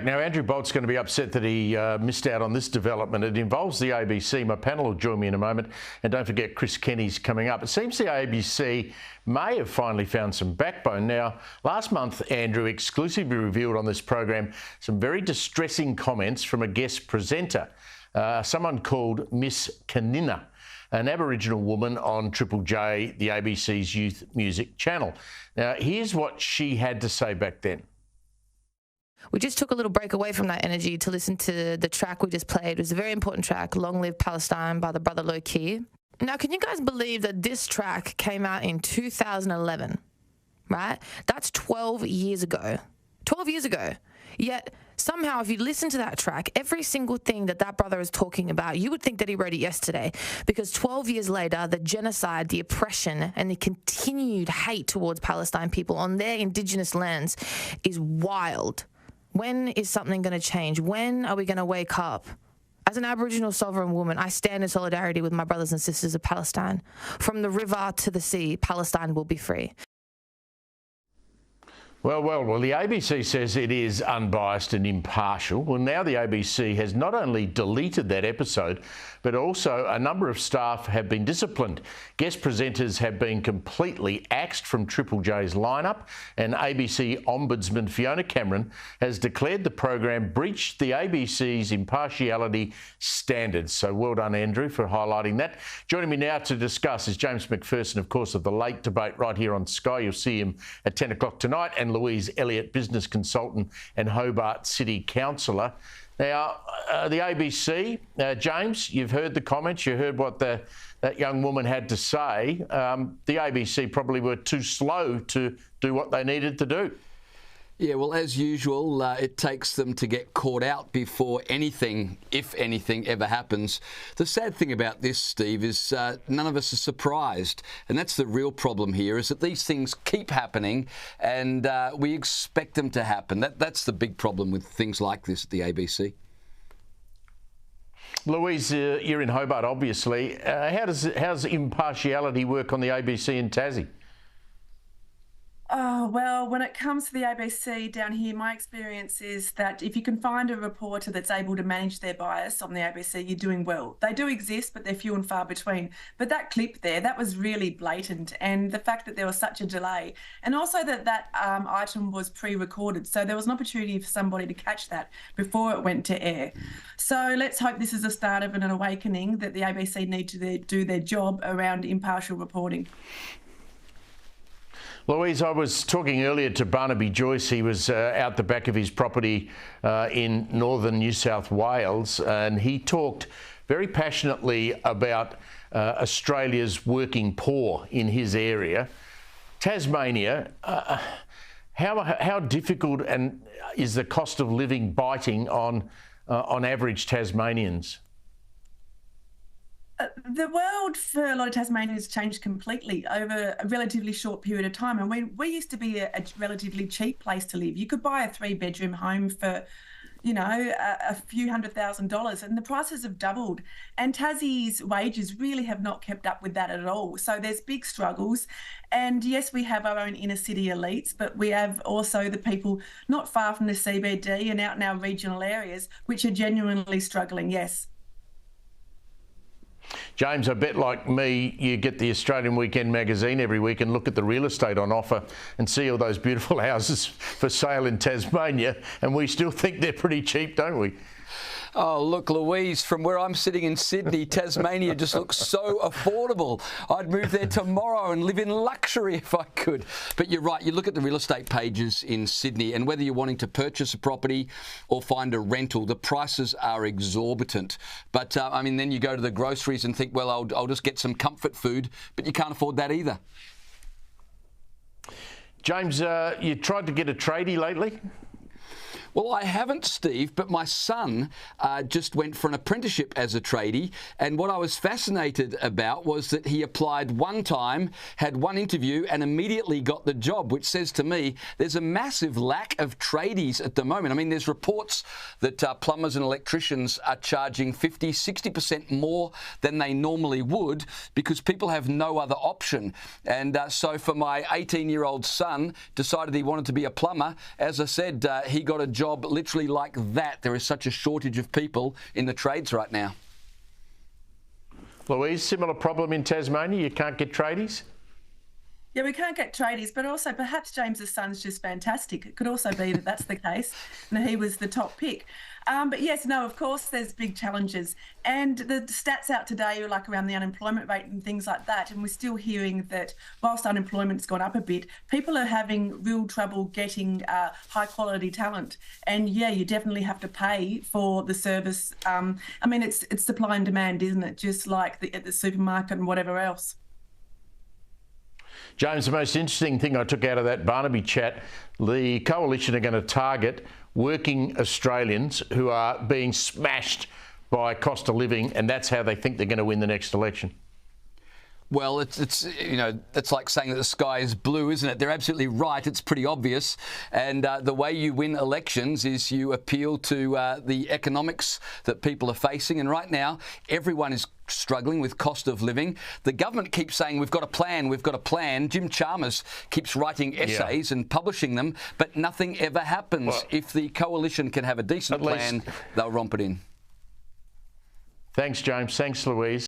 Now, Andrew Bolt's going to be upset that he missed out on this development. It involves the ABC. My panel will join me in a moment. And don't forget, Chris Kenny's coming up. It seems the ABC may have finally found some backbone. Now, last month, Andrew exclusively revealed on this program some very distressing comments from a guest presenter, someone called Miss Kaninna, an Aboriginal woman on Triple J, the ABC's youth music channel. Now, here's what she had to say back then. We just took a little break away from that energy to listen to the track we just played. It was a very important track, Long Live Palestine by the brother Low Key. Now, can you guys believe that this track came out in 2011, right? That's 12 years ago. 12 years ago. Yet, somehow, if you listen to that track, every single thing that that brother is talking about, you would think that he wrote it yesterday. Because 12 years later, the genocide, the oppression, and the continued hate towards Palestine people on their Indigenous lands is wild. When is something going to change? When are we going to wake up? As an Aboriginal sovereign woman, I stand in solidarity with my brothers and sisters of Palestine. From the river to the sea, Palestine will be free. Well, the ABC says it is unbiased and impartial. Well, now the ABC has not only deleted that episode, but also a number of staff have been disciplined. Guest presenters have been completely axed from Triple J's lineup, and ABC Ombudsman Fiona Cameron has declared the program breached the ABC's impartiality standards. So well done, Andrew, for highlighting that. Joining me now to discuss is James McPherson, of course, of The Late Debate right here on Sky. You'll see him at 10 o'clock tonight, and Louise Elliott, business consultant and Hobart City Councillor. Now, the ABC, James, you've heard the comments, you heard what that young woman had to say. The ABC probably were too slow to do what they needed to do. Yeah, well, as usual, it takes them to get caught out before anything, if anything, ever happens. The sad thing about this, Steve, is none of us are surprised. And that's the real problem here, is that these things keep happening and we expect them to happen. That's the big problem with things like this at the ABC. Louise, you're in Hobart, obviously. How does impartiality work on the ABC in Tassie? Oh, well, when it comes to the ABC down here, my experience is that if you can find a reporter that's able to manage their bias on the ABC, you're doing well. They do exist, but they're few and far between. But that clip there, that was really blatant. And the fact that there was such a delay, and also that item was pre-recorded. So there was an opportunity for somebody to catch that before it went to air. So let's hope this is the start of an awakening that the ABC need to do their job around impartial reporting. Louise, I was talking earlier to Barnaby Joyce. He was out the back of his property in northern New South Wales, and he talked very passionately about Australia's working poor in his area. Tasmania, how difficult and is the cost of living biting on average Tasmanians? The world for a lot of Tasmanians changed completely over a relatively short period of time. And we used to be a relatively cheap place to live. You could buy a 3-bedroom home for, you know, a few $100,000, and the prices have doubled. And Tassie's wages really have not kept up with that at all. So there's big struggles. And yes, we have our own inner city elites, but we have also the people not far from the CBD and out in our regional areas, which are genuinely struggling, yes. James, I bet like me, you get the Australian Weekend magazine every week and look at the real estate on offer and see all those beautiful houses for sale in Tasmania, and we still think they're pretty cheap, don't we? Oh, look, Louise, from where I'm sitting in Sydney, Tasmania just looks so affordable. I'd move there tomorrow and live in luxury if I could. But you're right, you look at the real estate pages in Sydney, and whether you're wanting to purchase a property or find a rental, the prices are exorbitant. But, I mean, then you go to the groceries and think, well, I'll just get some comfort food, but you can't afford that either. James, you tried to get a tradie lately? Well, I haven't, Steve, but my son just went for an apprenticeship as a tradie, and what I was fascinated about was that he applied one time, had one interview, and immediately got the job, which says to me there's a massive lack of tradies at the moment. I mean, there's reports that plumbers and electricians are charging 50, 60% more than they normally would because people have no other option. And so for my 18-year-old son, decided he wanted to be a plumber. As I said, he got a job job literally like that. There is such a shortage of people in the trades right now. Louise, similar problem in Tasmania? You can't get tradies? Yeah, we can't get tradies, but also perhaps James's son's just fantastic. It could also be that that's the case, and he was the top pick. But yes, no, of course, there's big challenges. And the stats out today are like around the unemployment rate and things like that. And we're still hearing that whilst unemployment's gone up a bit, people are having real trouble getting high quality talent. And yeah, you definitely have to pay for the service. I mean, it's supply and demand, isn't it? Just like at the supermarket and whatever else. James, the most interesting thing I took out of that Barnaby chat, the coalition are going to target working Australians who are being smashed by cost of living, and that's how they think they're going to win the next election. Well, it's that's like saying that the sky is blue, isn't it? They're absolutely right. It's pretty obvious. And the way you win elections is you appeal to the economics that people are facing. And right now, everyone is struggling with cost of living. The government keeps saying, we've got a plan, we've got a plan. Jim Chalmers keeps writing essays and publishing them, but nothing ever happens. Well, if the coalition can have a decent plan, they'll romp it in. Thanks, James. Thanks, Louise.